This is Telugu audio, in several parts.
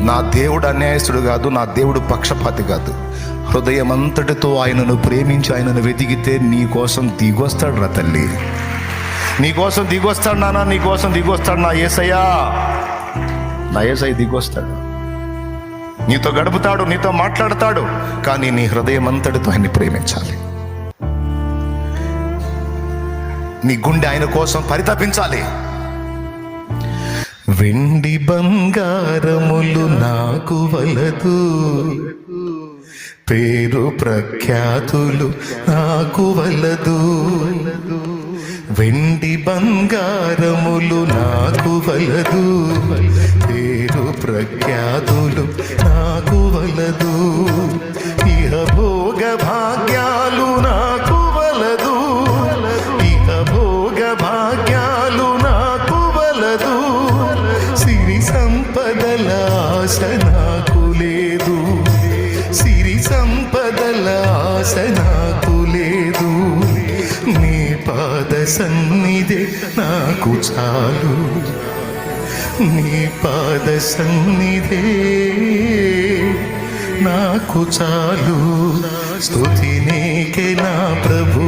నా దేవుడు అన్యాయస్తుడు కాదు, నా దేవుడు పక్షపాతి కాదు. హృదయం అంతటితో ఆయనను ప్రేమించి ఆయనను వెతికితే నీ కోసం దిగొస్తాడు రా తల్లి, నీ కోసం దిగొస్తాడు నాన్న, నీ కోసం దిగొస్తాడు నా యేసయ్య. నా యేసయ్య దిగొస్తాడు, నీతో గడుపుతాడు, నీతో మాట్లాడతాడు. కానీ నీ హృదయం అంతటితో ఆయన్ని ప్రేమించాలి. నీ గుండె ఆయన కోసం పరితపించాలి. వెండి బంగారములు నాకు వలదు, పేరు ప్రఖ్యాతులు నాకు వలదు. వెండి బంగారములు నాకు వలదు, పేరు ప్రఖ్యాతులు నాకు వలదు. ఇహ భోగ భాగ్యాలు నాకు వలదు, ఇహ భోగ భాగ్యాలు నాకు వలదు. సిరి సంపదల ఆశ నాకు లేదు, సిరి సంపదల ఆశ నాకు లేదు. నీ పాద సన్నిధి నాకు చాలు, నీ పాద సన్నిధే నాకు చాలు. స్తుతి నీకే నా ప్రభు,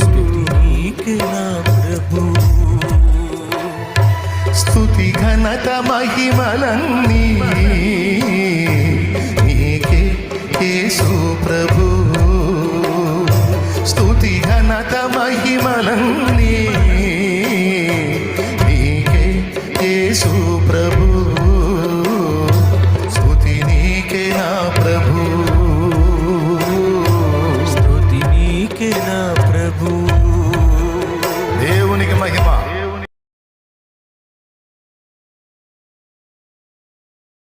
స్తుతి నీకే నా ప్రభు. స్తుతి ఘనత మహిమలన్నీ నీకే యేసు ప్రభు. స్తుతి ఘనత మహిమలన్నీ నీకే యేసు ప్రభు.